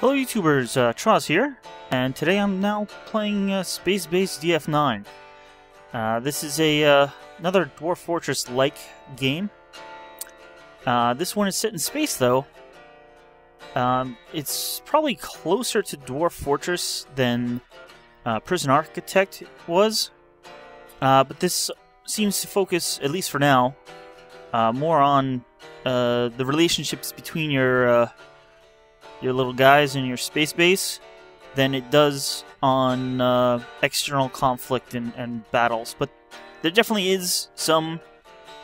Hello YouTubers, Troz here, and today I'm now playing Spacebase DF-9. This is another Dwarf Fortress-like game. This one is set in space though. It's probably closer to Dwarf Fortress than Prison Architect was, but this seems to focus, at least for now, more on the relationships between your little guys in your space base than it does on external conflict and battles. But there definitely is some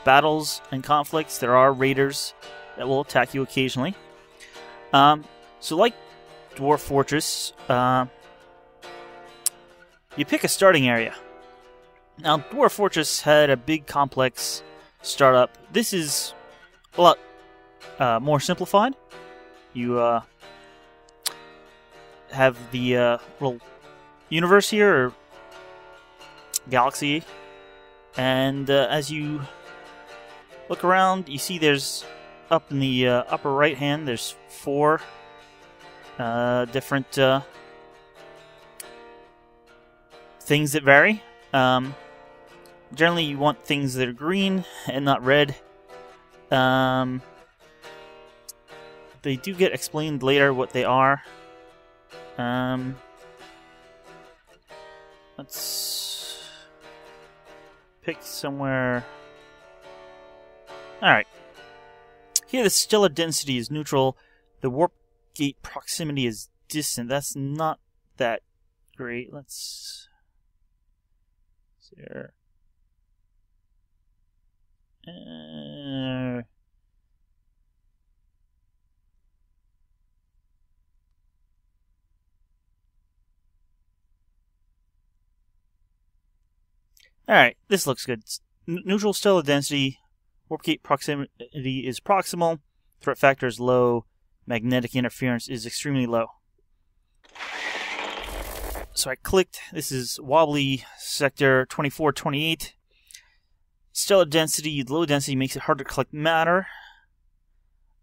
battles and conflicts. There are raiders that will attack you occasionally. So like Dwarf Fortress, you pick a starting area. Now, Dwarf Fortress had a big complex startup. This is a lot more simplified. You have the little universe here, or galaxy, and as you look around, you see there's up in the upper right hand, there's 4 different things that vary. Generally, you want things that are green and not red. They do get explained later what they are. Let's pick somewhere. Alright. Here the stellar density is neutral. The warp gate proximity is distant. That's not that great. Let's see here. Alright, this looks good. Neutral stellar density, warp gate proximity is proximal, threat factor is low, magnetic interference is extremely low. So I clicked, this is wobbly sector 2428. Stellar density, low density makes it hard to collect matter.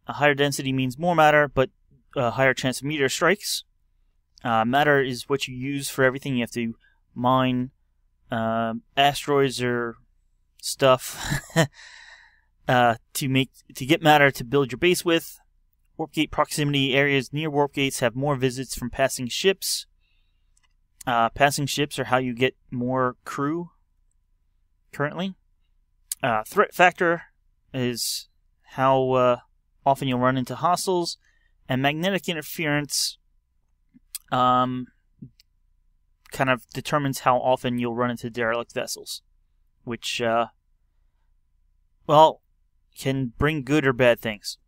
A higher density means more matter, but a higher chance of meteor strikes. Matter is what you use for everything. You have to mine asteroids or stuff to get matter to build your base with. Warp gate proximity, areas near warp gates have more visits from passing ships. Passing ships are how you get more crew currently. Threat factor is how often you'll run into hostiles, and magnetic interference kind of determines how often you'll run into derelict vessels, which, well, can bring good or bad things.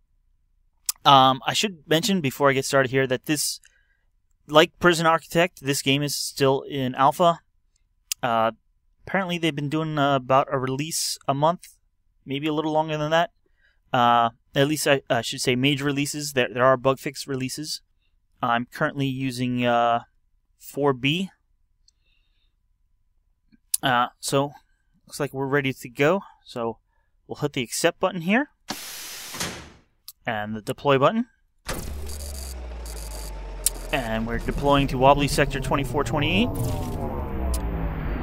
I should mention before I get started here that this, like Prison Architect, this game is still in alpha. Apparently they've been doing about a release a month, maybe a little longer than that. At least I should say major releases. There are bug fix releases. I'm currently using 4B. So looks like we're ready to go. So we'll hit the accept button here and the deploy button. And we're deploying to wobbly sector 2428.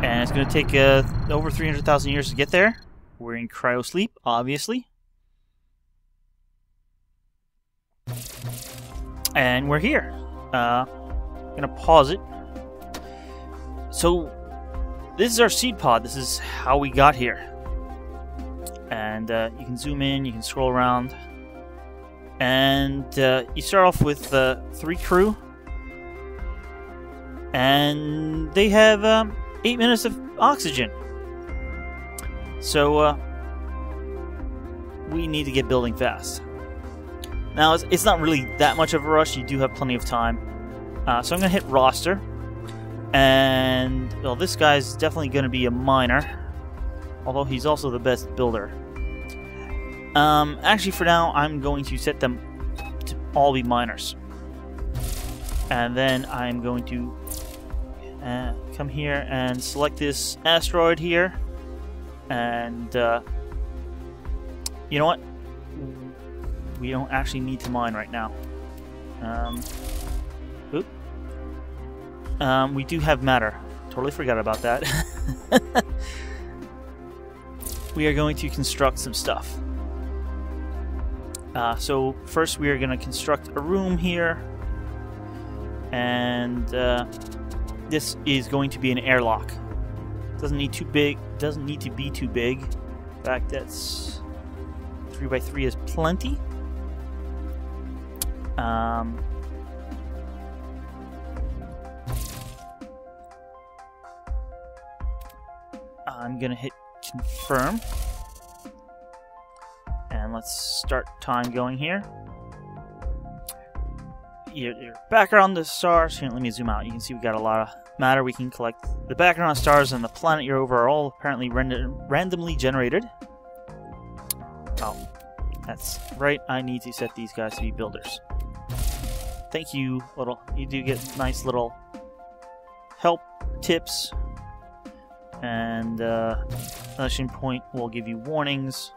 And it's going to take over 300,000 years to get there. We're in cryo sleep, obviously. And we're here. I'm going to pause it. So this is our seed pod. This is how we got here. And you can zoom in, you can scroll around. And you start off with 3 crew. And they have 8 minutes of oxygen. So we need to get building fast. Now, it's not really that much of a rush. You do have plenty of time. So I'm going to hit roster. And, well, this guy's definitely going to be a miner. Although he's also the best builder. Actually, for now, I'm going to set them to all be miners. And then I'm going to come here and select this asteroid here. And, you know what? We don't actually need to mine right now. we do have matter. Totally forgot about that. We are going to construct some stuff. So first we are going to construct a room here. And this is going to be an airlock. Doesn't need too big. Doesn't need to be too big. In fact, that's 3x3 is plenty. I'm gonna hit confirm, and let's start time going here. Your background on the stars. Here, let me zoom out. You can see we got a lot of matter we can collect. The background on stars and the planet you're over are all apparently randomly generated. Oh, that's right. I need to set these guys to be builders. Thank you, little. You do get nice little help tips, and election point will give you warnings.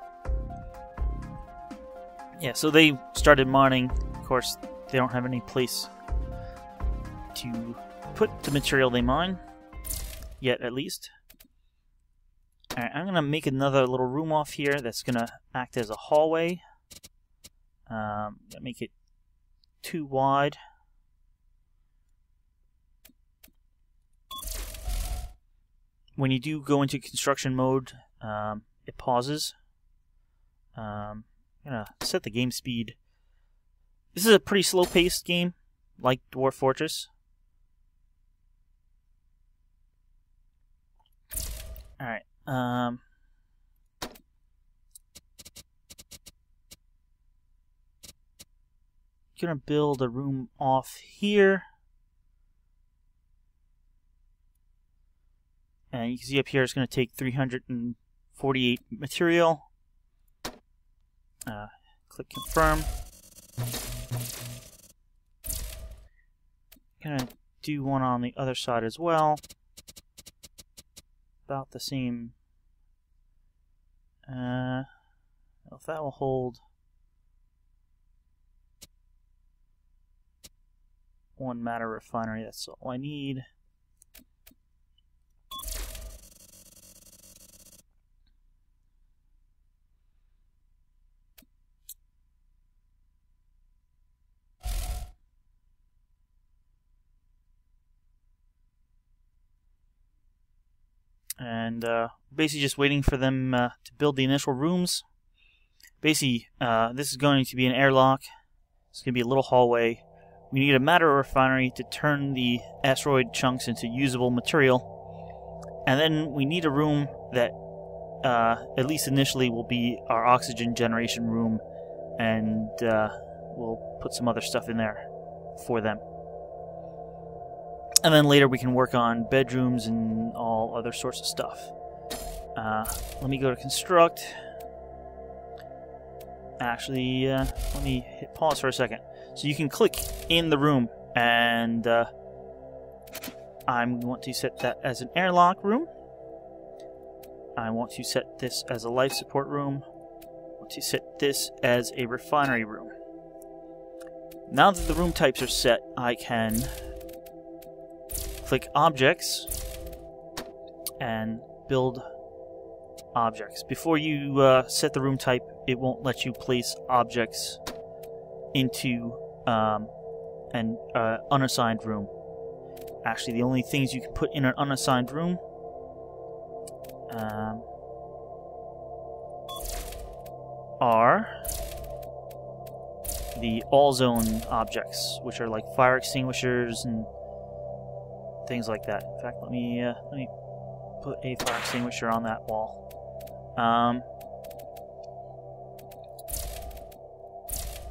Yeah, so they started mining. Of course, they don't have any place to put the material they mine yet, at least. Alright, I'm gonna make another little room off here that's gonna act as a hallway. Make it too wide. When you do go into construction mode, it pauses. I'm gonna set the game speed. This is a pretty slow-paced game, like Dwarf Fortress. Alright, gonna build a room off here. And you can see up here it's gonna take 348 material. Click confirm. Gonna do one on the other side as well. About the same. If that will hold one matter refinery, that's all I need. And basically just waiting for them to build the initial rooms. Basically, this is going to be an airlock. It's going to be a little hallway. We need a matter refinery to turn the asteroid chunks into usable material. And then we need a room that, at least initially, will be our oxygen generation room. And we'll put some other stuff in there for them. And then later we can work on bedrooms and all other sorts of stuff. Let me go to construct. Actually, let me hit pause for a second. So you can click in the room, and I want to set that as an airlock room. I want to set this as a life support room. I want to set this as a refinery room. Now that the room types are set, I can click objects and build objects. Before you set the room type, it won't let you place objects into an unassigned room. Actually, the only things you can put in an unassigned room are the all zone objects, which are like fire extinguishers and things like that. In fact, let me put a fire extinguisher on that wall.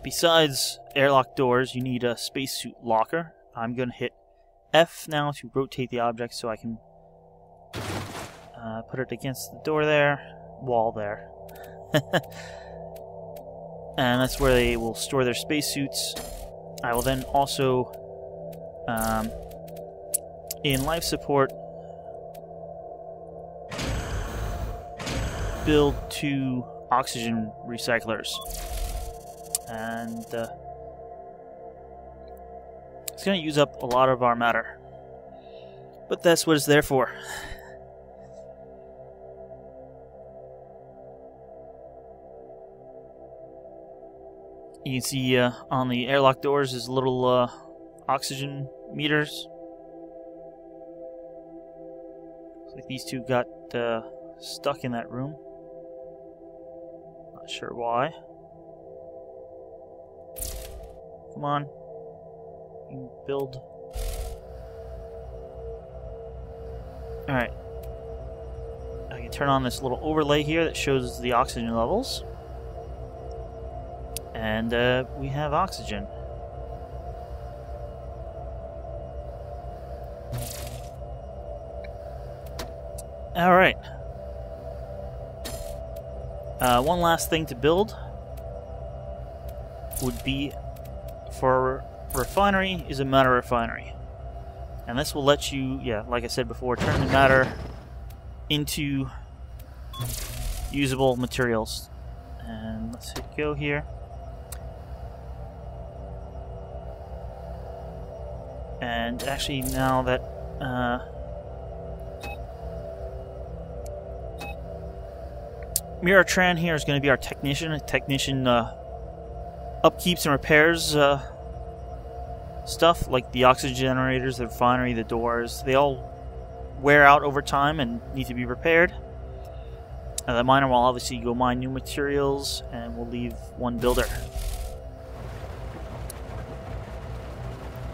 Besides airlock doors, you need a spacesuit locker. I'm going to hit F now to rotate the object so I can put it against the door there, wall there. And that's where they will store their spacesuits. I will then also, in life support, build 2 oxygen recyclers. And it's going to use up a lot of our matter. But that's what it's there for. You can see on the airlock doors is little oxygen meters. Looks like these two got stuck in that room. Not sure why. Come on. You can build. Alright. I can turn on this little overlay here that shows the oxygen levels. And we have oxygen. Alright. One last thing to build would be for refinery is a matter refinery. And this will let you, yeah, like I said before, turn the matter into usable materials. And let's hit go here. And actually now that Miratran here is going to be our technician. A technician upkeeps and repairs stuff like the oxygen generators, the refinery, the doors. They all wear out over time and need to be repaired. The miner will obviously go mine new materials, and we'll leave one builder.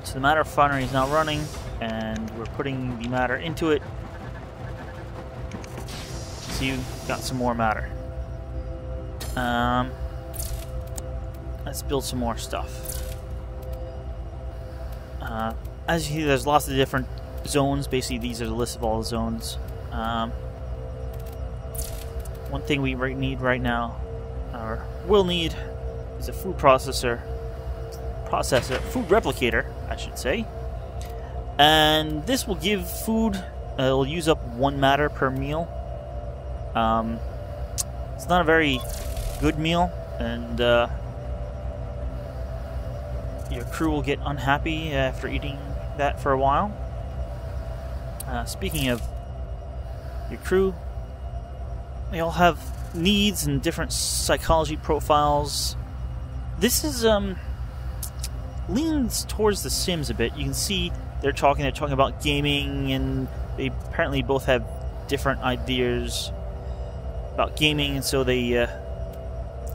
So the matter refinery is now running, and we're putting the matter into it. So you got some more matter. Let's build some more stuff. As you see, there's lots of different zones. Basically, these are the list of all the zones. One thing we need right now, or will need, is a food processor, food replicator, I should say. And this will give food, it'll use up 1 matter per meal. It's not a very good meal, and your crew will get unhappy after eating that for a while. Speaking of your crew, they all have needs and different psychology profiles. This is leans towards The Sims a bit. You can see they're talking about gaming, and they apparently both have different ideas about gaming, and so they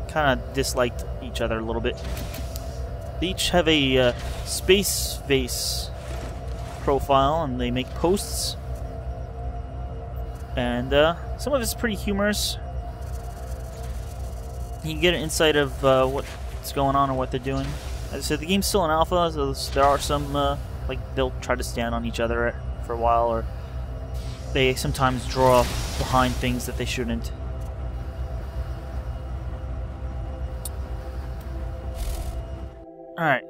kind of disliked each other a little bit. They each have a Spacebase profile, and they make posts. And some of it's pretty humorous. You can get an insight of what's going on and what they're doing. As I said, the game's still in alpha, so there are some, like, they'll try to stand on each other for a while, or they sometimes draw behind things that they shouldn't. Alright.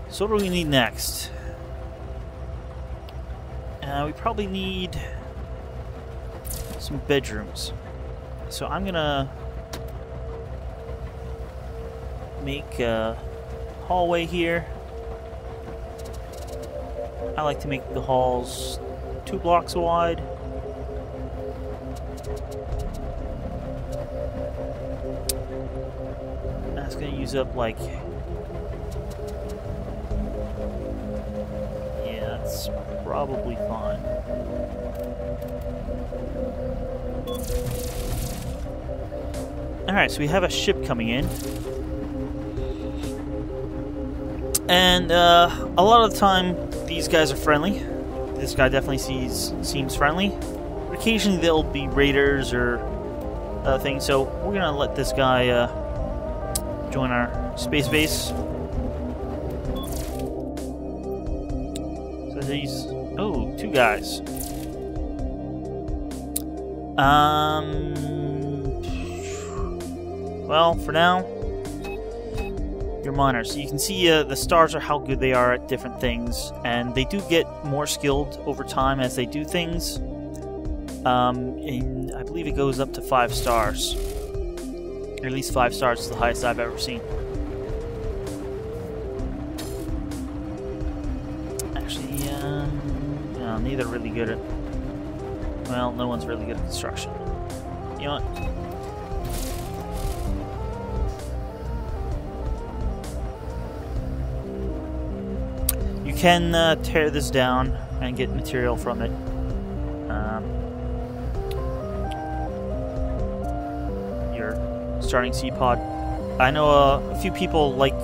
So what do we need next? We probably need some bedrooms. So I'm gonna make a hallway here. I like to make the halls 2 blocks wide. That's going to use up, like... yeah, that's probably fine. Alright, so we have a ship coming in. And a lot of the time, these guys are friendly. This guy definitely seems friendly. But occasionally they'll be raiders or other things, so we're going to let this guy join our space base. So these... oh, 2 guys. Well, for now, you're miners. So you can see the stars are how good they are at different things, and they do get more skilled over time as they do things. And I believe it goes up to 5 stars. Or at least 5 stars is the highest I've ever seen. Neither really good at... Well, no one's really good at construction. You know what? You can tear this down and get material from it. Your starting C-pod. I know a few people like...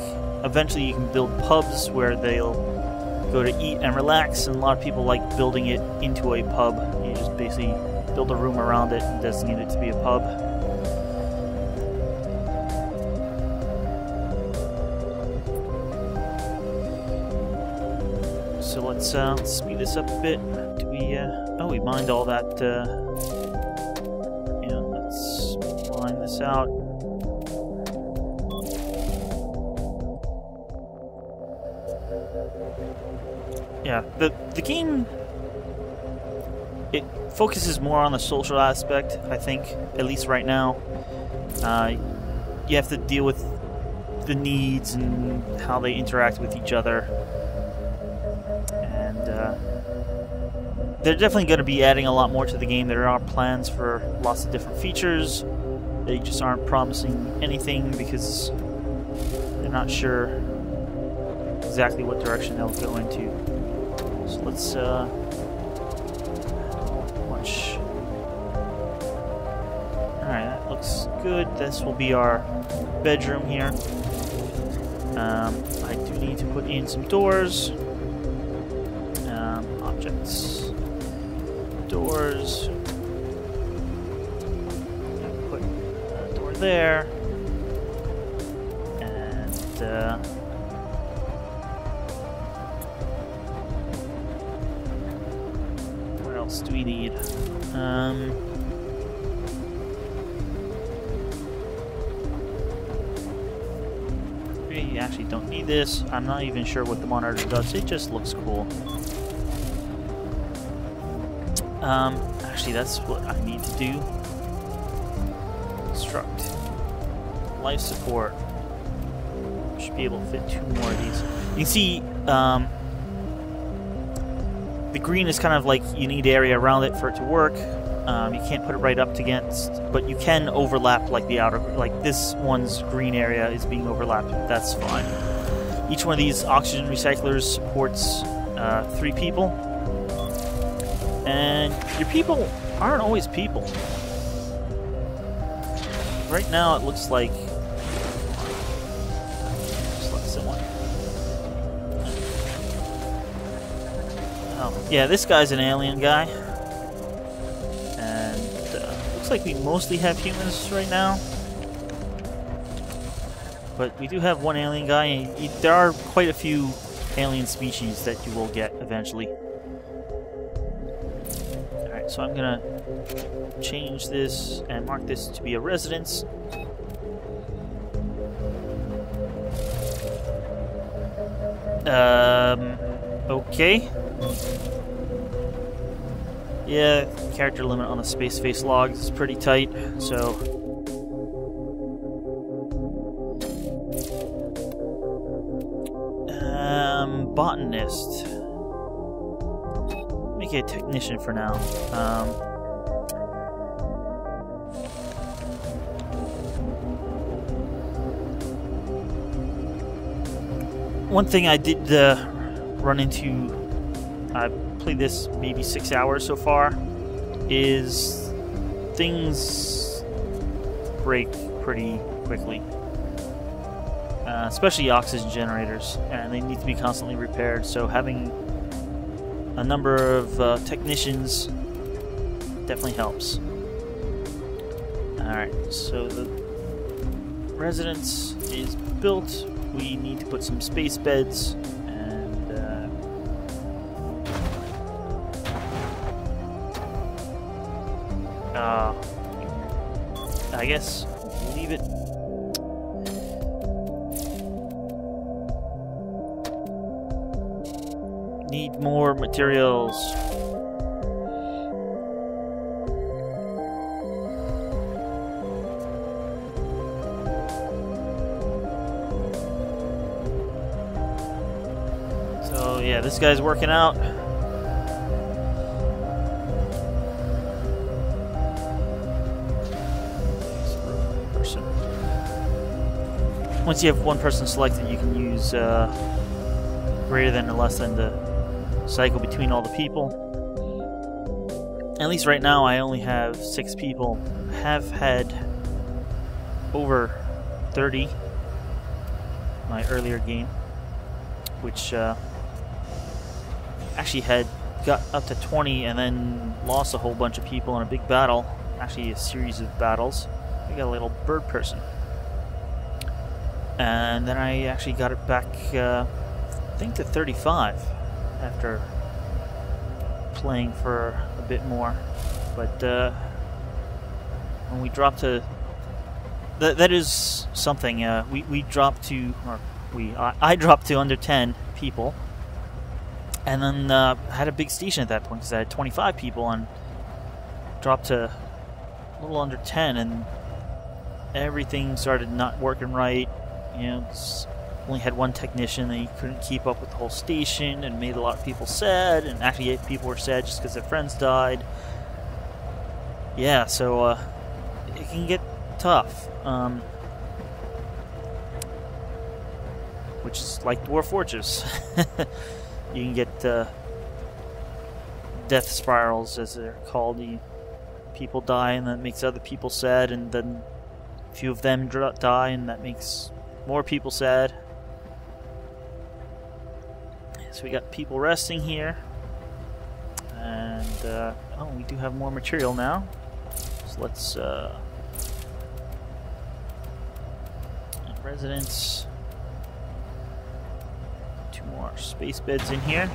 Eventually you can build pubs where they'll go to eat and relax, and a lot of people like building it into a pub. You just basically build a room around it and designate it to be a pub. So let's speed this up a bit. Do we, oh, we mined all that, yeah, let's line this out. Yeah, the game, it focuses more on the social aspect, I think, at least right now. You have to deal with the needs and how they interact with each other. And they're definitely going to be adding a lot more to the game. There are plans for lots of different features. They just aren't promising anything because they're not sure exactly what direction they'll go into. So let's watch. Alright, that looks good. This will be our bedroom here. I do need to put in some doors. Objects. Doors. Put a door there. And what else do we need? We actually don't need this. I'm not even sure what the monitor does. It just looks cool. Actually, that's what I need to do. Construct. Life support. Should be able to fit 2 more of these. You can see, the green is kind of like you need area around it for it to work. You can't put it right up against, but you can overlap like the outer, like this one's green area is being overlapped. That's fine. Each one of these oxygen recyclers supports 3 people. And your people aren't always people. Right now it looks like... Select someone. Oh, yeah, this guy's an alien guy. And looks like we mostly have humans right now. But we do have one alien guy, and there are quite a few alien species that you will get eventually. So I'm gonna change this and mark this to be a residence. Okay. Yeah, character limit on the space face logs is pretty tight, so... botanist. Make it a technician for now. One thing I did run into, I played this maybe 6 hours so far, is things break pretty quickly. Especially oxygen generators, and they need to be constantly repaired, so having a number of technicians definitely helps. Alright, so the residence is built. We need to put some space beds, and I guess we'll leave it. Need more materials. So yeah, this guy's working out. person. Once you have one person selected, you can use greater than or less than to cycle between all the people. At least right now I only have 6 people. I have had over 30 my earlier game, which actually had got up to 20 and then lost a whole bunch of people in a big battle. Actually a series of battles. We got a little bird person. And then I actually got it back, I think, to 35 after playing for a bit more. But when we dropped to... that is something. We dropped to... or I dropped to under 10 people. And then had a big station at that point because I had 25 people and dropped to a little under 10, and everything started not working right. You know, only had one technician and he couldn't keep up with the whole station and made a lot of people sad, and actually people were sad just because their friends died. Yeah, so it can get tough. Which is like Dwarf Fortress. You can get death spirals, as they're called. People die and that makes other people sad, and then a few of them die and that makes more people sad. So we got people resting here. And, oh, we do have more material now. So let's, residents. 2 more space beds in here.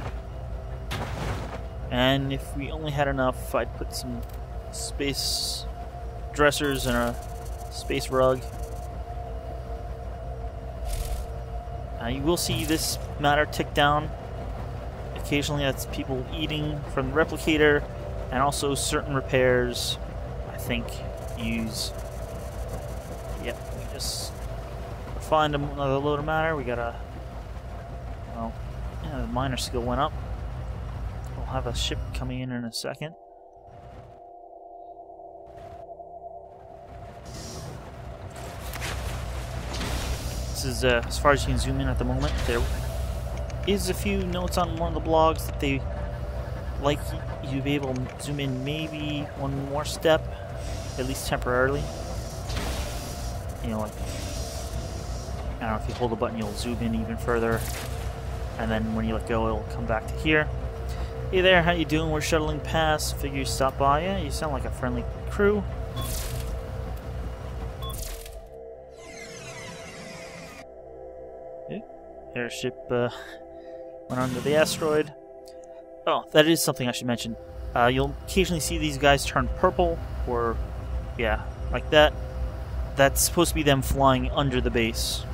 And if we only had enough, I'd put some space dressers and a space rug. You will see this matter tick down. Occasionally that's people eating from the replicator, and also certain repairs, I think, use... Yep, we just refined another load of matter. We got a... well, yeah, the miner skill went up. We'll have a ship coming in a second. This is as far as you can zoom in at the moment. There is a few notes on one of the blogs that they like you to be able to zoom in maybe one more step, at least temporarily. You know, like, I don't know, if you hold the button you'll zoom in even further, and then when you let go it'll come back to here. Hey there, how you doing? We're shuttling past. Figure you stop by. Yeah, you sound like a friendly crew. Airship went under the asteroid. Oh, that is something I should mention. You'll occasionally see these guys turn purple, or, yeah, like that. That's supposed to be them flying under the base.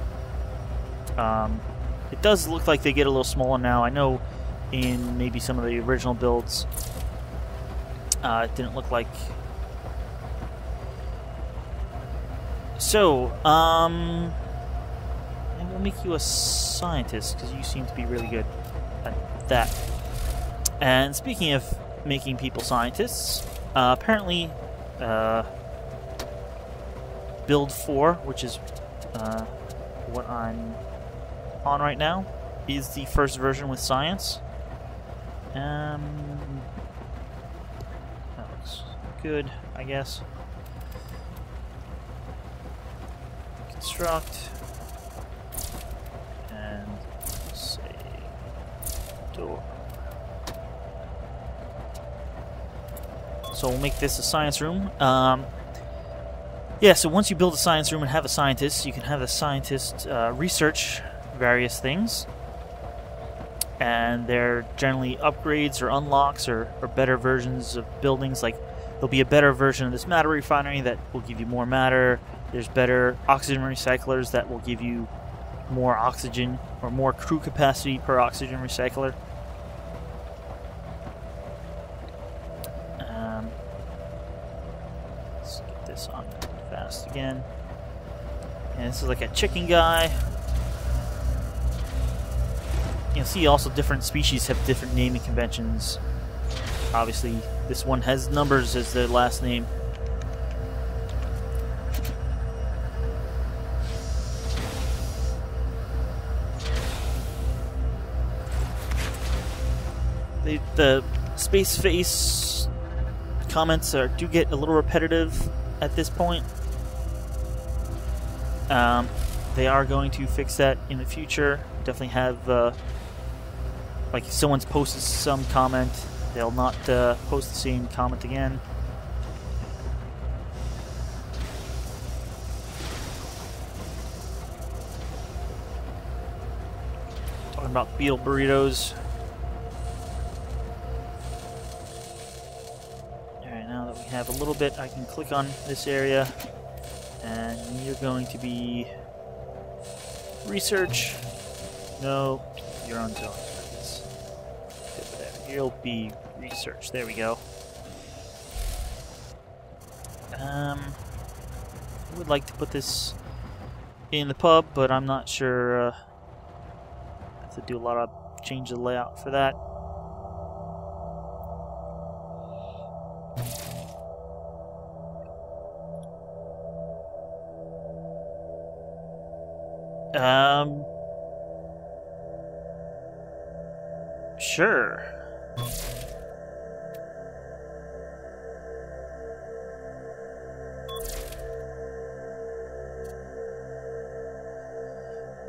It does look like they get a little smaller now. I know in maybe some of the original builds, it didn't look like... So, we'll make you a scientist, because you seem to be really good at that. And speaking of making people scientists, apparently build 4, which is what I'm on right now, is the first version with science. That looks good, I guess. Construct. And say door. So we'll make this a science room. Yeah, so once you build a science room and have a scientist, you can have the scientist research various things. And they're generally upgrades or unlocks or better versions of buildings. Like, there'll be a better version of this matter refinery that will give you more matter. There's better oxygen recyclers that will give you more oxygen or more crew capacity per oxygen recycler. Let's get this on fast again. And this is like a chicken guy. You'll see also different species have different naming conventions. Obviously, this one has numbers as their last name. The space face comments do get a little repetitive at this point. They are going to fix that in the future. Definitely have, like if someone's posted some comment, they'll not post the same comment again. Talking about beetle burritos. Alright, now that we have a little bit, I can click on this area, and you're going to be research. No, you're on zone. You'll be research. There we go. I would like to put this in the pub, but I'm not sure. I have to do a lot of change the layout for that. Sure.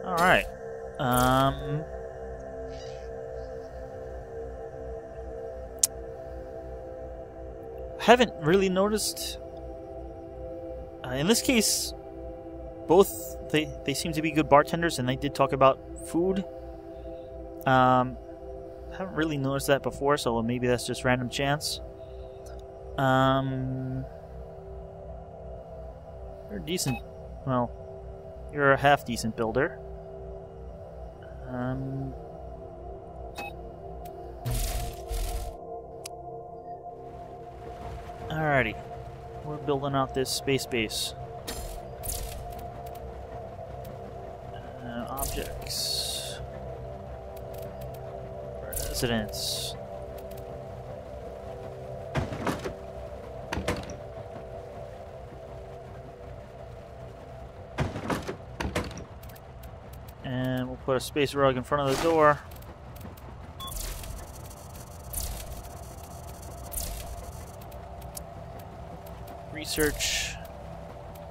All right. Haven't really noticed. In this case, both they seem to be good bartenders, and they did talk about food. Haven't really noticed that before, so maybe that's just random chance. You're decent. Well, you're a half decent builder. Alrighty, we're building out this space base. Objects. Residence. And we'll put a space rug in front of the door.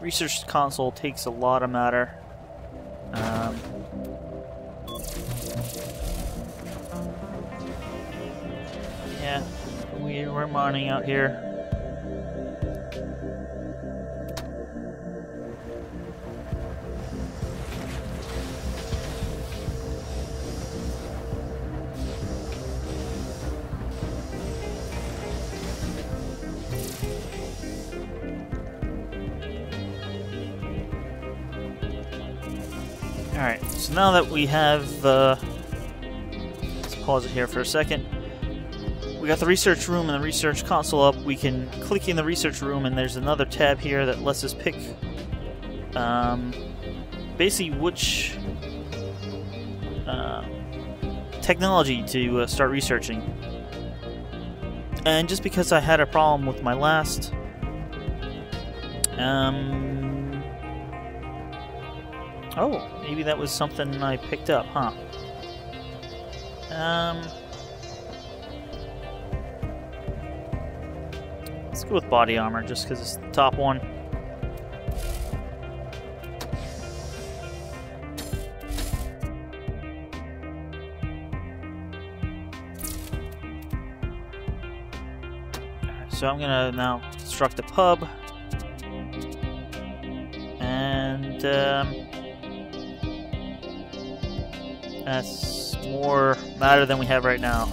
Research console takes a lot of matter. Yeah, we're mining out here. Alright, so now that we have, let's pause it here for a second. We got the research room and the research console up. We can click in the research room, and there's another tab here that lets us pick basically which technology to start researching. And just because I had a problem with my last oh, maybe that was something I picked up, huh? Let's go with body armor, just because it's the top one. So I'm gonna now construct a pub. And, that's more matter than we have right now.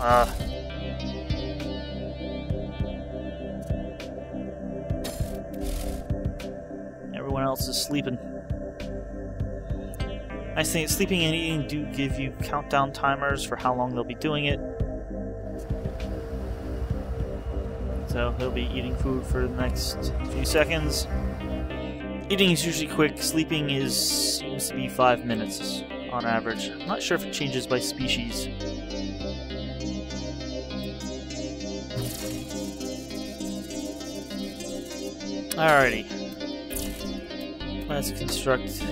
Everyone else is sleeping. Nice thing, sleeping and eating do give you countdown timers for how long they'll be doing it. So he'll be eating food for the next few seconds. Eating is usually quick. Sleeping seems to be 5 minutes on average. I'm not sure if it changes by species. Alrighty. Let's construct.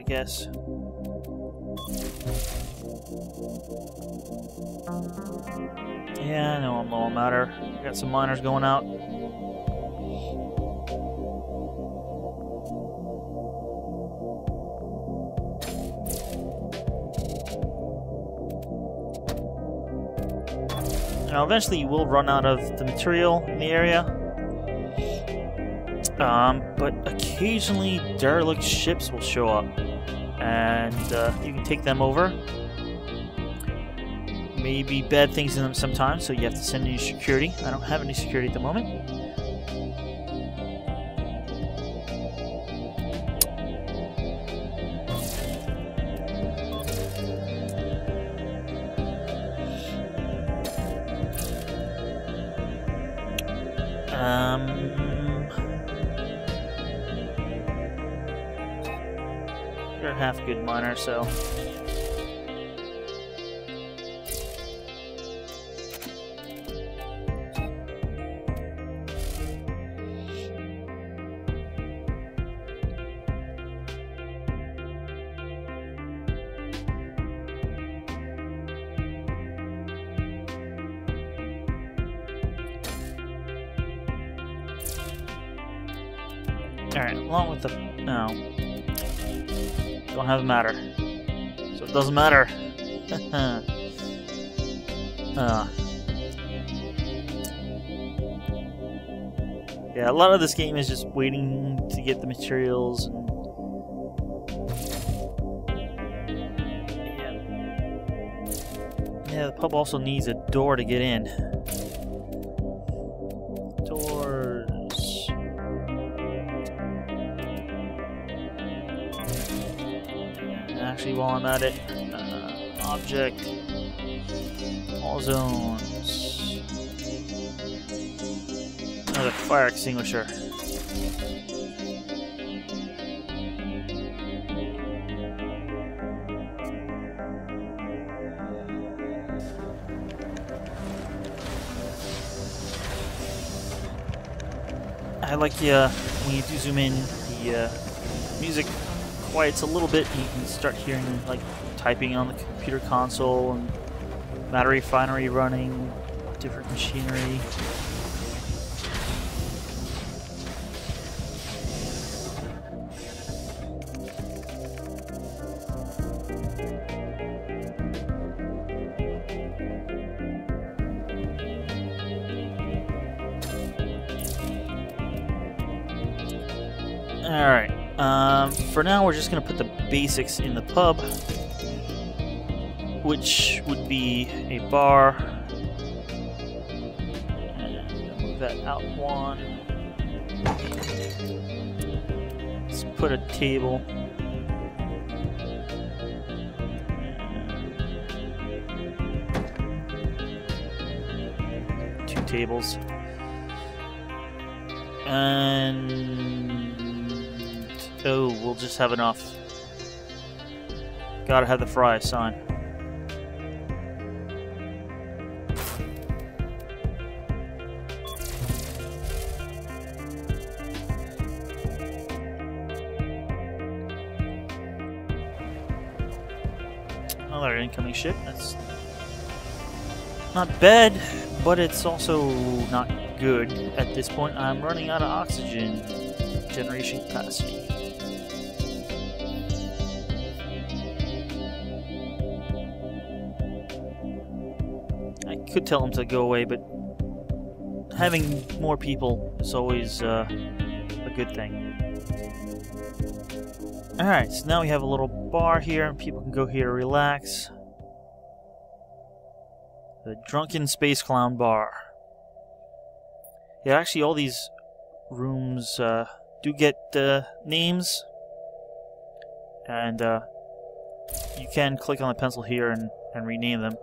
guess. Yeah, I know I'm low on matter. Got some miners going out. Now, eventually you will run out of the material in the area. But occasionally derelict ships will show up. And you can take them over. Maybe bad things in them sometimes, so you have to send in your security. I don't have any security at the moment. You're a half good miner, so. Alright, along with the... no. Don't have matter. So it doesn't matter. Yeah, a lot of this game is just waiting to get the materials. And yeah, the pub also needs a door to get in. Doors. Actually, while I'm at it, object, all zones, another fire extinguisher. I like when you do zoom in, the music quiets a little bit, and you can start hearing like typing on the computer console and matter refinery running, different machinery. Alright, for now we're just going to put the basics in the pub, which would be a bar, and move that out one. Let's put a table. Two tables. And oh, we'll just have enough. Gotta have the fry sign. Another incoming ship. That's not bad, but it's also not good at this point. I'm running out of oxygen generation capacity. I could tell him to go away, but having more people is always a good thing. Alright, so now we have a little bar here, and people can go here to relax. The Drunken Space Clown Bar. Yeah, actually all these rooms do get names, and you can click on the pencil here and rename them.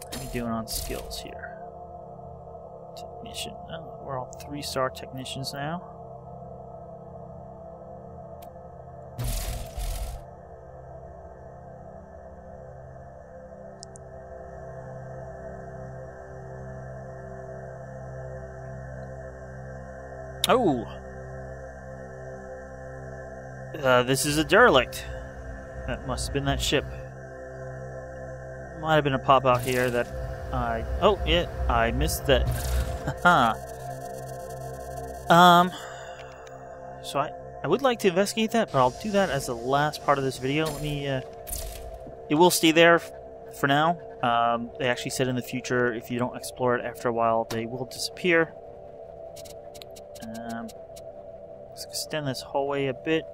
What are we doing on skills here? Technician. Oh, we're all 3-star technicians now. Oh! This is a derelict. That must have been that ship. Might have been a pop-out here that I... Oh, yeah, I missed that. Haha. So I would like to investigate that, but I'll do that as the last part of this video. Let me, it will stay there for now. They actually said in the future, if you don't explore it after a while, they will disappear. Let's extend this hallway a bit.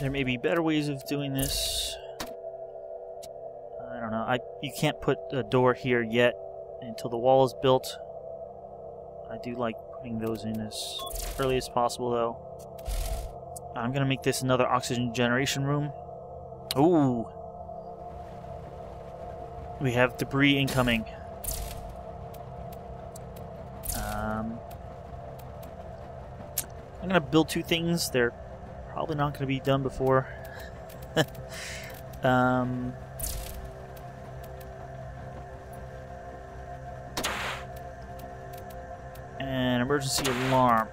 There may be better ways of doing this. I don't know. You can't put a door here yet until the wall is built. I do like putting those in as early as possible, though. I'm gonna make this another oxygen generation room. Ooh! We have debris incoming. I'm gonna build two things. They're probably not going to be done before. An emergency alarm.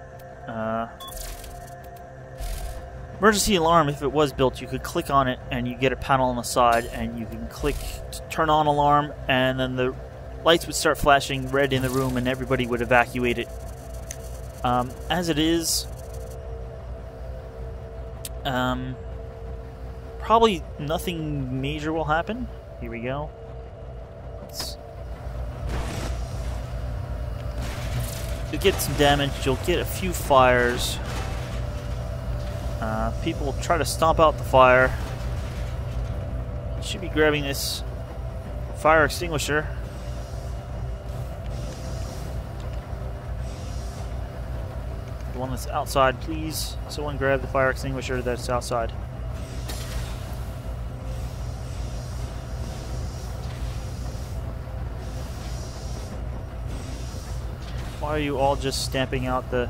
Emergency alarm, if it was built, you could click on it and you get a panel on the side and you can click to turn on alarm and then the lights would start flashing red in the room and everybody would evacuate it. As it is, probably nothing major will happen. Here we go. You'll get some damage, you'll get a few fires. People will try to stomp out the fire. You should be grabbing this fire extinguisher. The one that's outside, please. Someone grab the fire extinguisher that's outside. Why are you all just stamping out the...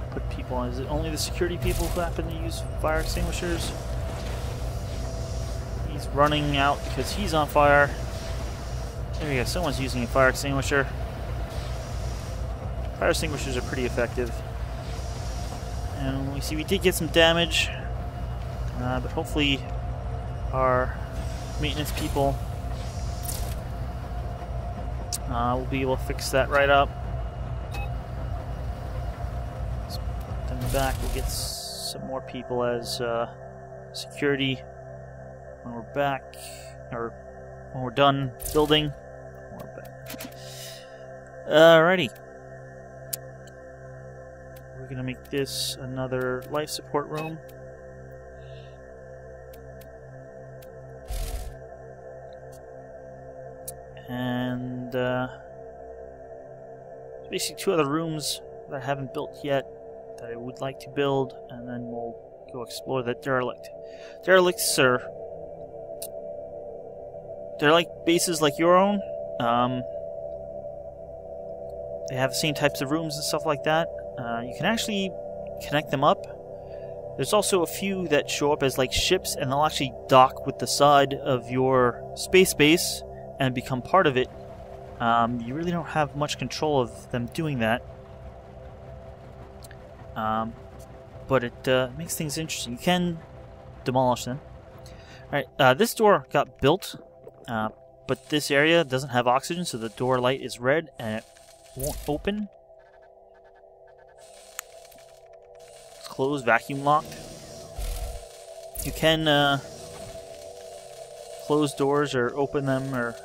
Put people on. Is it only the security people who happen to use fire extinguishers? He's running out because he's on fire. There we go. Someone's using a fire extinguisher. Fire extinguishers are pretty effective. And we see we did get some damage. But hopefully our maintenance people will be able to fix that right up. Then back we'll get some more people as security when we're back, or when we're done building. We're back. Alrighty. We're gonna make this another life support room. And basically two other rooms that I haven't built yet that I would like to build, and then we'll go explore that derelict. Derelicts are... they're like bases like your own. They have the same types of rooms and stuff like that. You can actually connect them up. There's also a few that show up as like ships, and they'll actually dock with the side of your space base and become part of it. You really don't have much control of them doing that. But it makes things interesting. You can demolish them. Alright, this door got built, but this area doesn't have oxygen, so the door light is red and it won't open. It's closed, vacuum locked. You can close doors or open them, or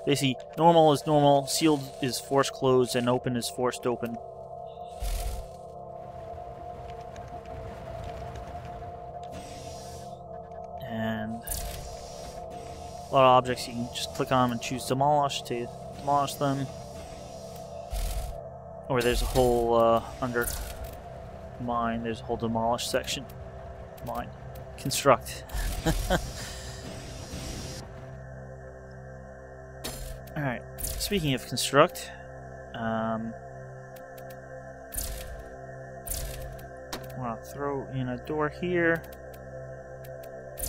basically normal is normal, sealed is forced closed, and open is forced open. A lot of objects you can just click on them and choose demolish to demolish them. Or there's a whole under mine. There's a whole demolish section. Mine. Construct. Alright, speaking of construct, I want to throw in a door here,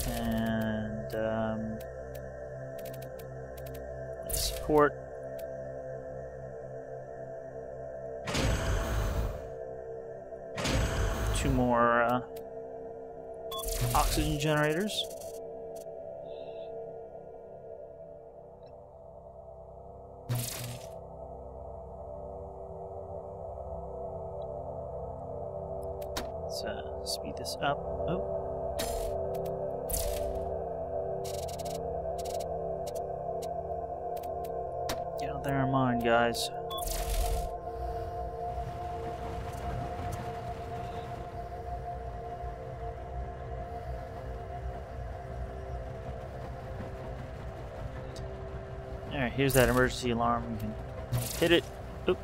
and support. Two more oxygen generators. Let's speed this up. Oh. Get out there in mind, guys. Alright, here's that emergency alarm. You can hit it. Oop.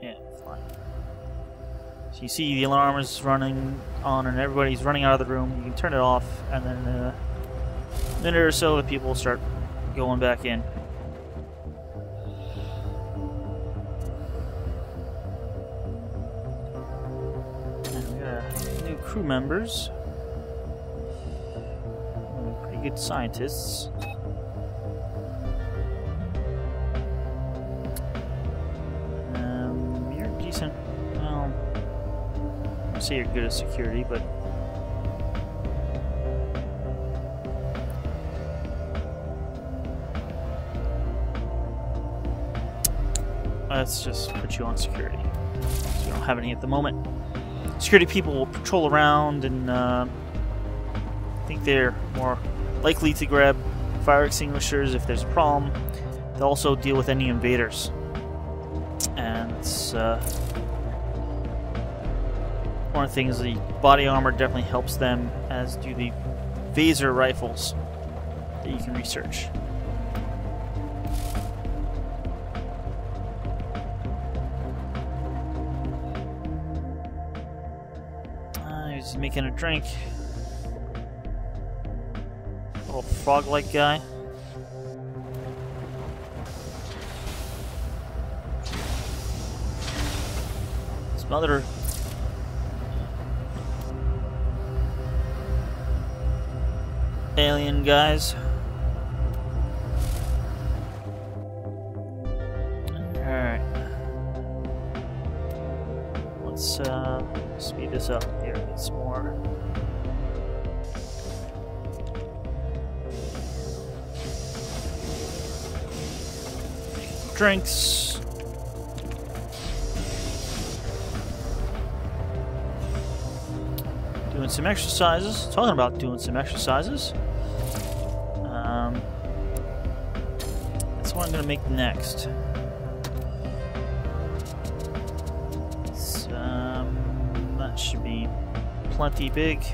Yeah, fine. So you see the alarm is running on and everybody's running out of the room. You can turn it off, and then in a minute or so the people will start going back in. Crew members, pretty good scientists. You're decent. Well, I say you're good at security, but let's just put you on security. So you don't have any at the moment. Security people will patrol around, and I think they're more likely to grab fire extinguishers if there's a problem. They'll also deal with any invaders, and it's one of the things. The body armor definitely helps them, as do the phaser rifles that you can research. He's making a drink. Little frog-like guy. Some other alien guys. Alright. Let's speed this up here. Get some more. Drinks. Doing some exercises. Talking about doing some exercises. That's what I'm going to make next. That should be plenty big.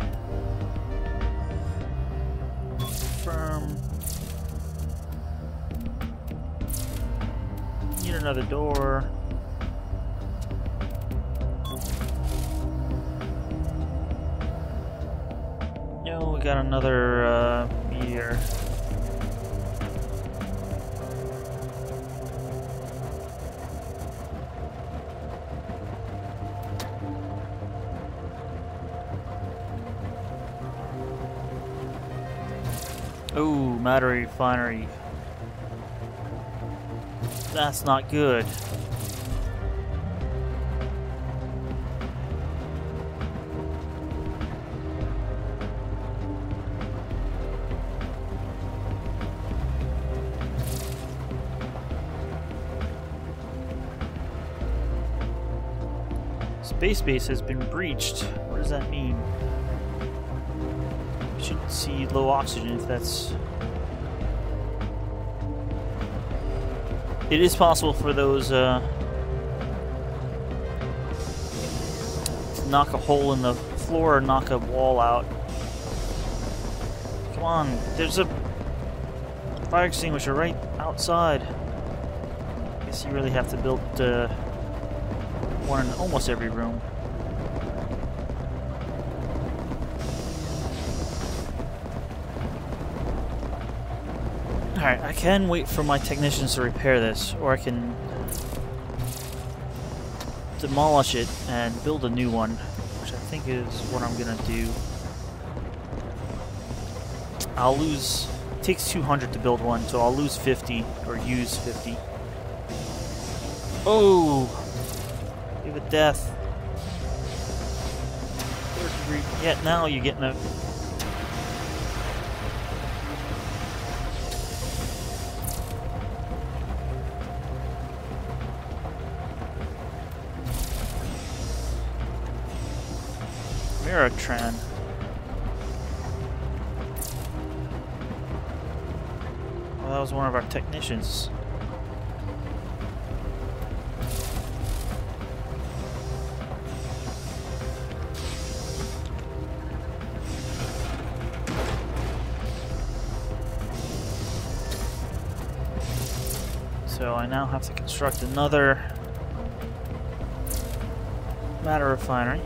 Firm. Need another door. No, we got another meteor. Oh, matter refinery. That's not good. Spacebase has been breached. What does that mean? You should see low oxygen if that's... It is possible for those knock a hole in the floor or knock a wall out. Come on, there's a fire extinguisher right outside. I guess you really have to build one in almost every room. Alright, I can wait for my technicians to repair this, or I can demolish it and build a new one, which I think is what I'm gonna do. I'll lose... It takes 200 to build one, so I'll lose 50, or use 50. Oh! We have a death. Third degree. Yeah, now you're getting a... Meratran. Well, that was one of our technicians. So I now have to construct another matter refinery.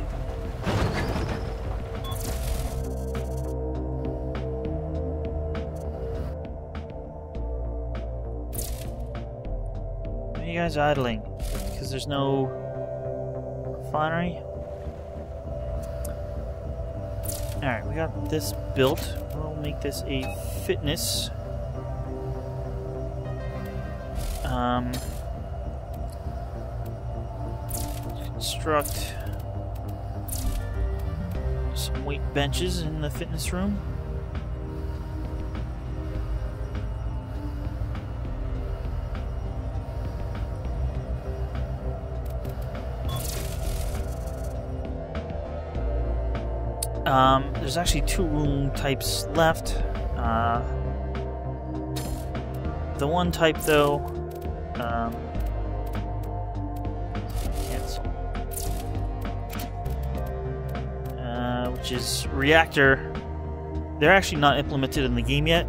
Why are you guys idling? Because there's no refinery? Alright, we got this built. We'll make this a fitness. Construct some weight benches in the fitness room. There's actually 2 room types left. The one type, though, which is reactor. They're actually not implemented in the game yet.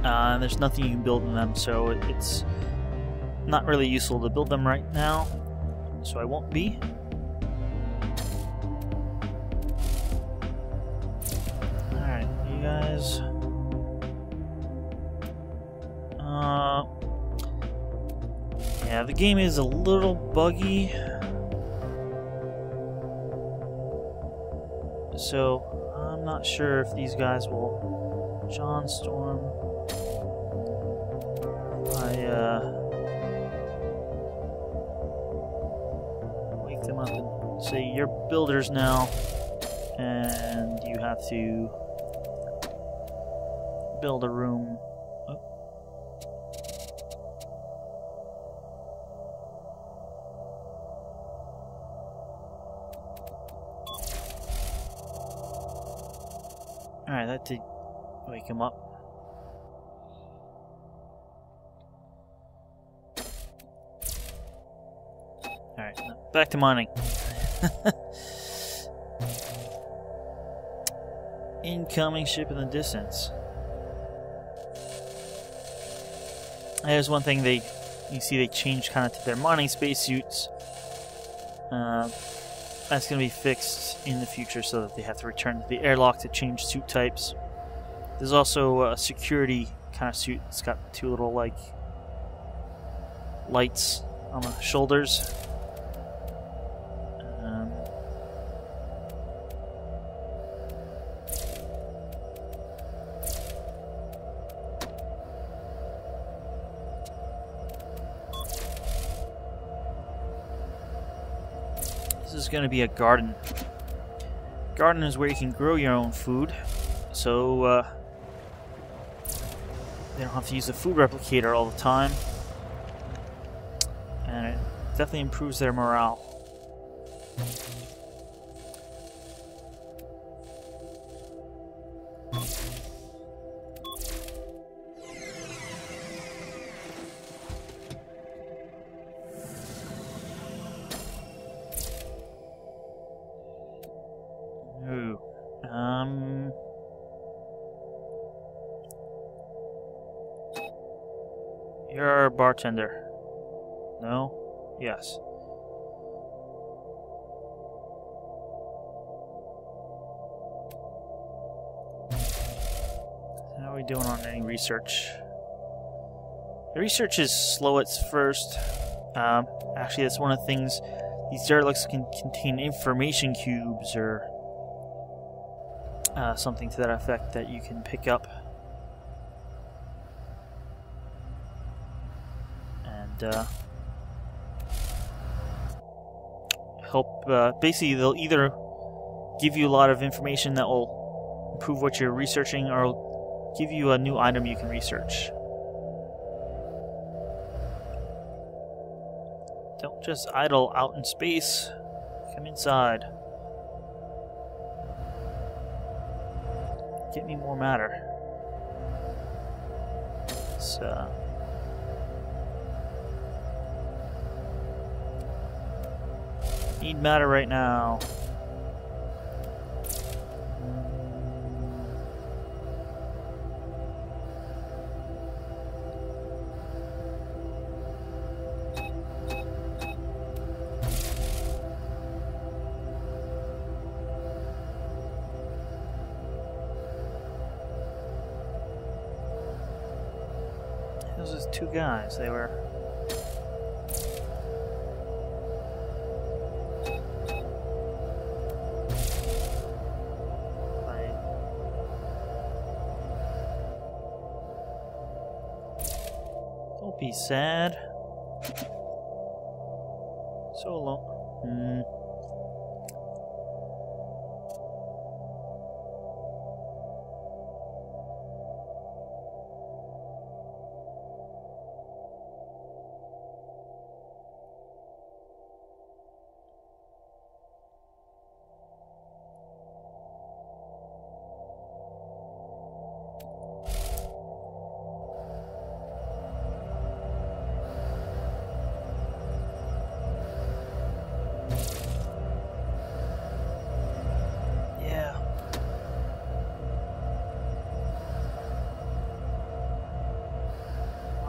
There's nothing you can build in them, so it's not really useful to build them right now. So I won't be. Alright, you guys. Yeah, the game is a little buggy. So, I'm not sure if these guys will... John Storm... wake them up and say, you're builders now, and you have to build a room. Oh. Alright, that did wake him up. Alright, back to mining. Incoming ship in the distance. There's one thing you see they changed kind of to their mining spacesuits. That's going to be fixed in the future so that they have to return to the airlock to change suit types. There's also a security kind of suit. It's got 2 little, like, lights on the shoulders. This is going to be a garden. Garden is where you can grow your own food, so they don't have to use the food replicator all the time, and it definitely improves their morale. You're a bartender. No? Yes. How are we doing on any research? The research is slow at first. Actually, that's one of the things. These derelicts can contain information cubes or something to that effect that you can pick up. And help. Basically, they'll either give you a lot of information that will improve what you're researching, or give you a new item you can research. Don't just idle out in space. Come inside. Get me more matter. It's, need matter right now. Those are two guys. They were. Don't be sad. So long.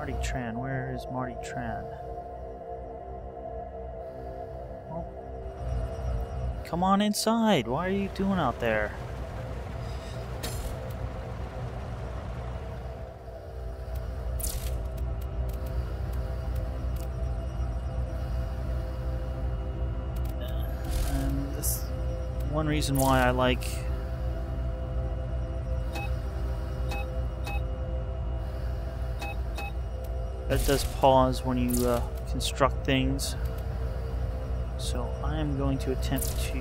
Marty Tran, where is Marty Tran? Well, come on inside. What are you doing out there? And this one reason why I like that does pause when you construct things. So I am going to attempt to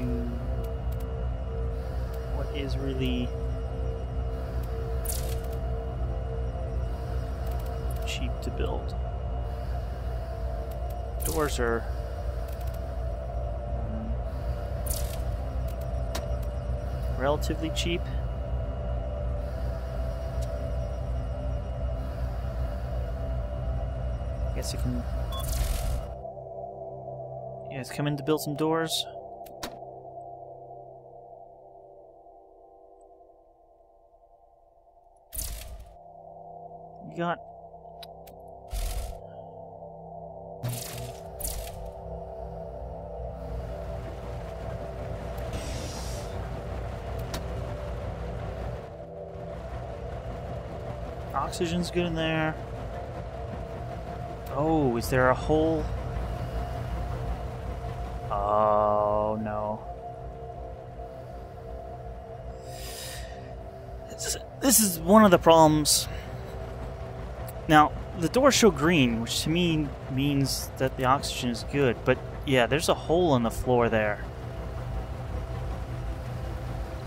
what is really cheap to build. Doors are relatively cheap. I guess you can. You guys come in to build some doors. You got. Oxygen's good in there. Oh, is there a hole? Oh, no. This is one of the problems. Now, the doors show green, which to me means that the oxygen is good. But, yeah, there's a hole in the floor there.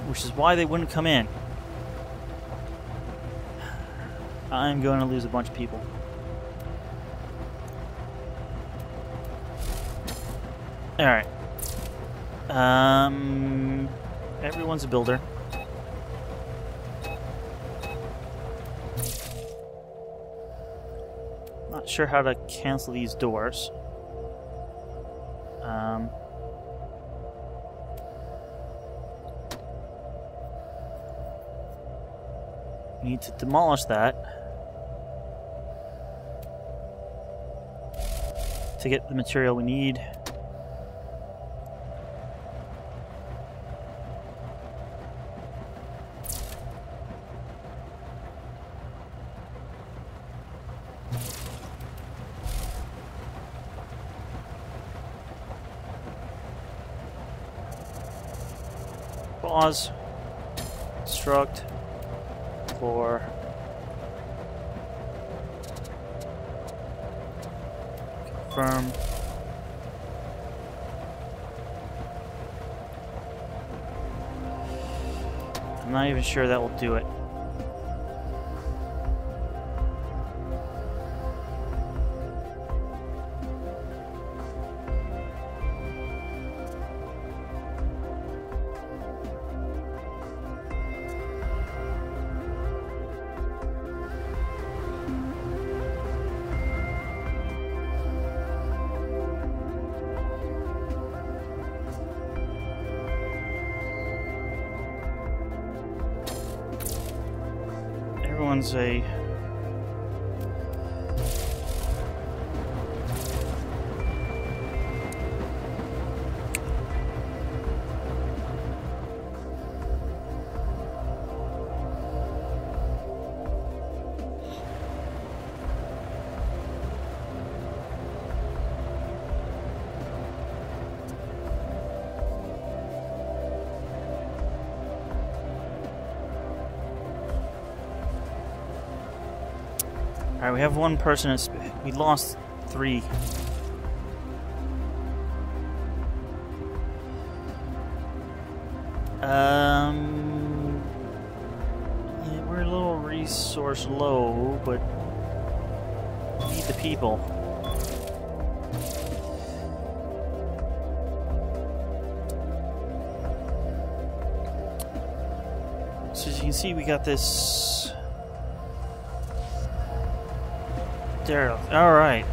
Which is why they wouldn't come in. I'm going to lose a bunch of people. Alright. Everyone's a builder. Not sure how to cancel these doors. Need to demolish that. to get the material we need. Pause. Construct. Floor. Confirm. I'm not even sure that will do it. Everyone's a... Alright, we have one person. We lost 3. Yeah, we're a little resource low, but we need the people. So as you can see, we got this derelict. All right.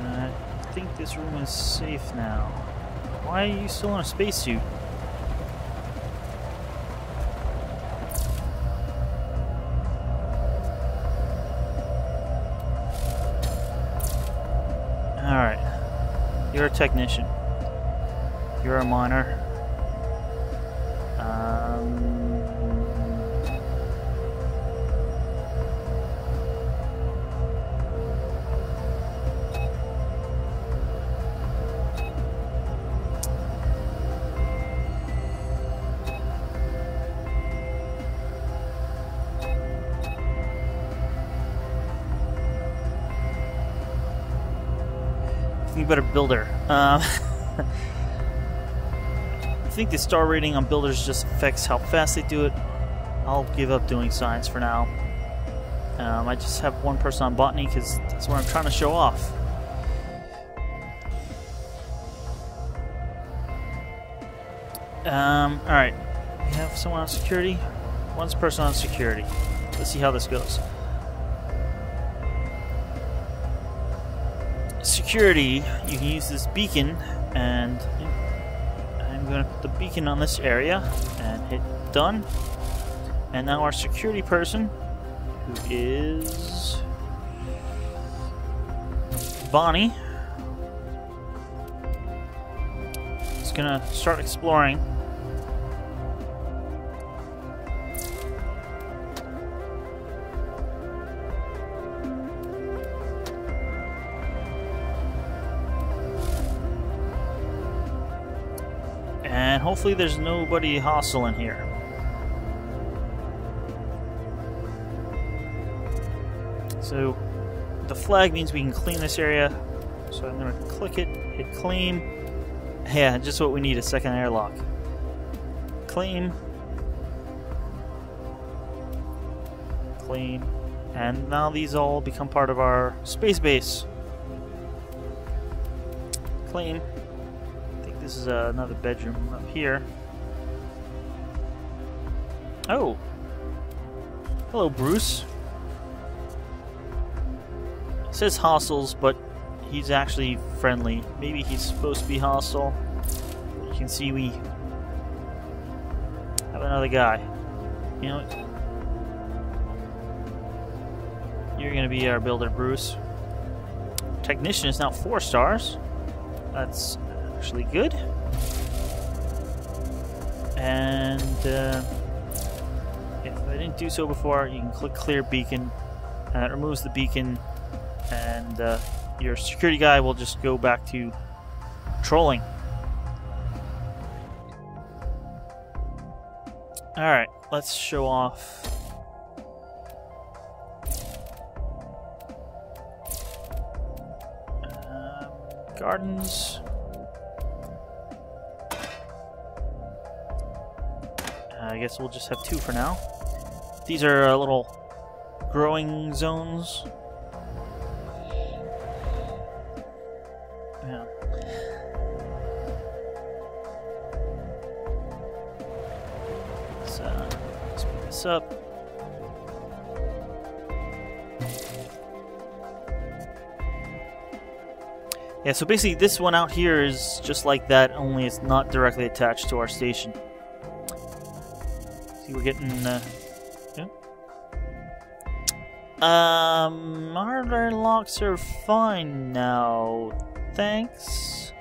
I think this room is safe now. Why are you still in a spacesuit? All right. You're a technician. You're a miner. You better builder. I think the star rating on builders just affects how fast they do it. I'll give up doing science for now. I just have one person on botany because that's what I'm trying to show off. Alright. We have someone on security. One person on security. Let's see how this goes. Security, you can use this beacon, and I'm going to put the beacon on this area and hit done. And now our security person, who is Bonnie, is going to start exploring. And hopefully there's nobody hostile in here. So the flag means we can clean this area. So I'm going to click it, hit claim. Yeah, just what we need, a second airlock. Claim. Claim. And now these all become part of our space base. Claim. This is another bedroom up here. Oh! Hello, Bruce. It says hostiles, but he's actually friendly. Maybe he's supposed to be hostile. You can see we have another guy. You know, you're going to be our builder, Bruce. Technician is now 4 stars. That's actually good. And if I didn't do so before, you can click clear beacon. And that removes the beacon. And your security guy will just go back to patrolling. Alright, let's show off. Gardens. I guess we'll just have 2 for now. These are little growing zones. Yeah. Let's speed this up. Yeah, so basically this one out here is just like that, only it's not directly attached to our station. See, we're getting, yeah. Our airlocks are fine now. Thanks.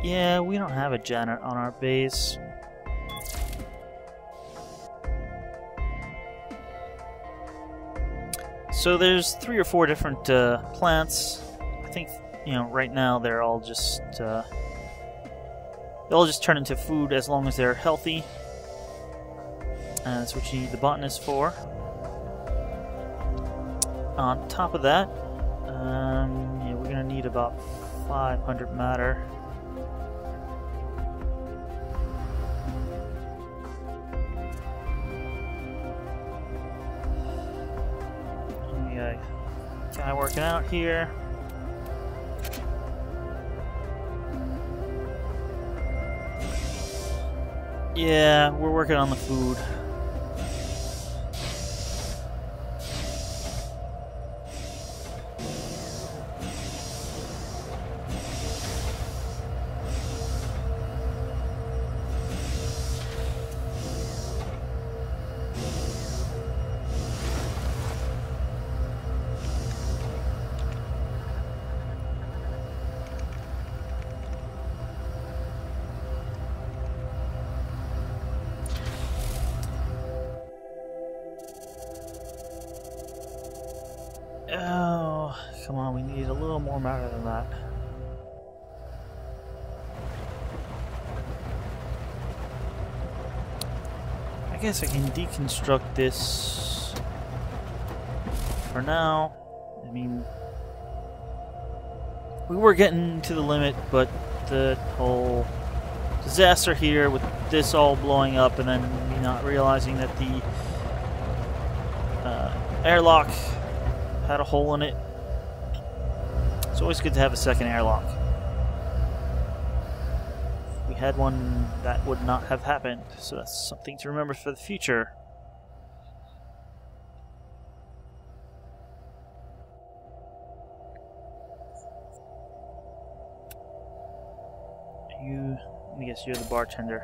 Yeah, we don't have a janitor on our base. So there's 3 or 4 different plants. I think, you know, right now they're all just they'll just turn into food as long as they're healthy. And that's what you need the botanist for. On top of that, yeah, we're gonna need about 500 matter. Guy working out here. Yeah, we're working on the food. Oh, come on, we need a little more matter than that. I guess I can deconstruct this for now. I mean, we were getting to the limit, but the whole disaster here with this all blowing up and then me not realizing that the airlock had a hole in it. It's always good to have a second airlock. If we had one, that would not have happened, so that's something to remember for the future. I guess you're the bartender.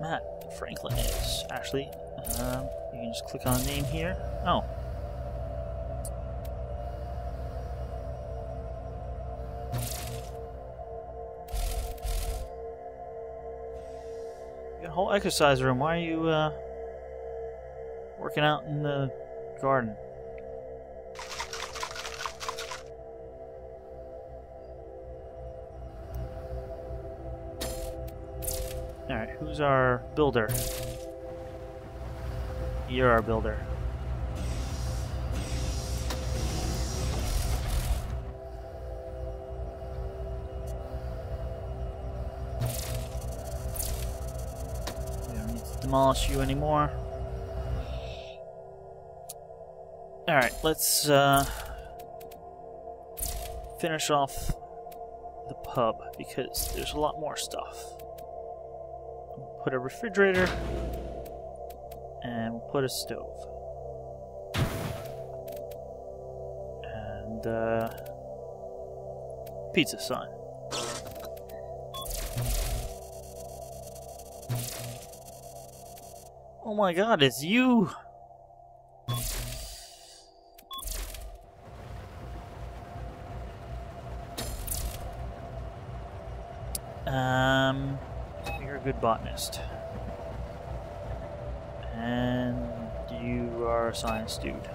Matt Franklin is actually. You can just click on a name here. Oh. You got a whole exercise room. Why are you working out in the garden? Alright, who's our builder? You're our builder. We don't need to demolish you anymore. Alright, let's finish off the pub because there's a lot more stuff. Put a refrigerator, and we'll put a stove. And pizza sign. Oh my god, it's you! You're a good botanist. And you are a science dude.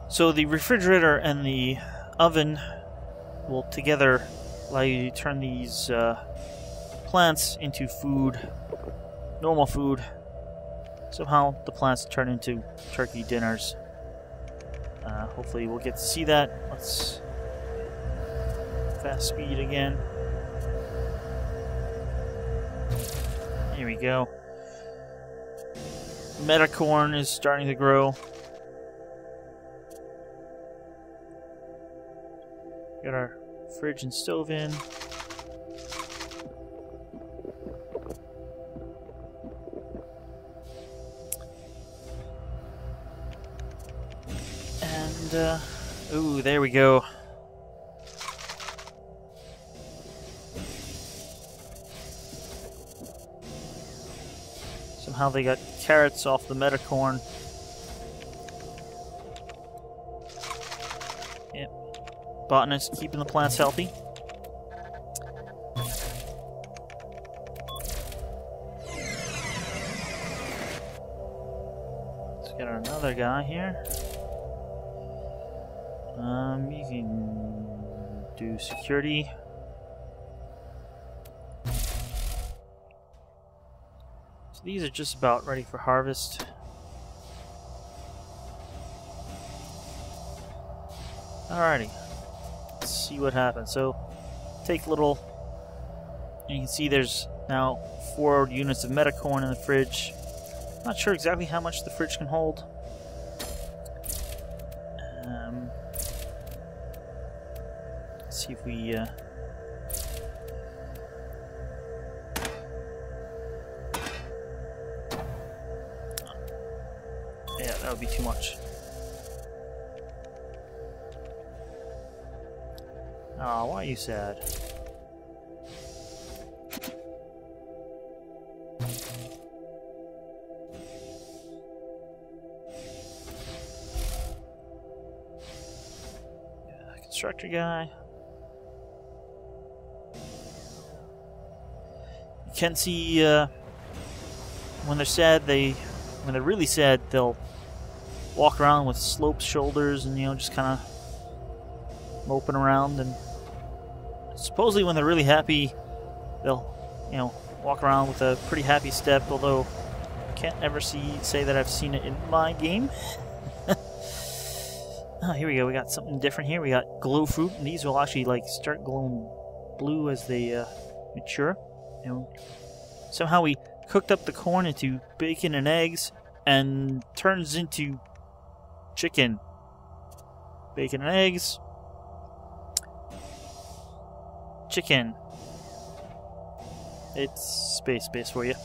So the refrigerator and the oven will together allow you to turn these plants into food, normal food. Somehow the plants turn into turkey dinners. Hopefully we'll get to see that. Let's fast speed again. Here we go. Metacorn is starting to grow. Got our fridge and stove in. And, ooh, there we go. Somehow they got carrots off the metacorn. Yep. Botanist keeping the plants healthy. Let's get another guy here. You can do security. So these are just about ready for harvest. Alrighty. Let's see what happens. So, take little... And you can see there's now 4 units of metacorn in the fridge. Not sure exactly how much the fridge can hold. Let's see if we... Yeah, that would be too much. Aw, why are you sad? Constructor guy. You can see when they're sad, when they're really sad, they'll walk around with sloped shoulders and, you know, just kind of moping around. And supposedly when they're really happy, they'll, you know, walk around with a pretty happy step, although I can't ever say that I've seen it in my game. Oh, here we go. We got something different here. We got glow fruit, and these will actually like start glowing blue as they mature. You know, somehow we cooked up the corn into bacon and eggs, and turns into chicken. Bacon and eggs. Chicken. It's Spacebase for you.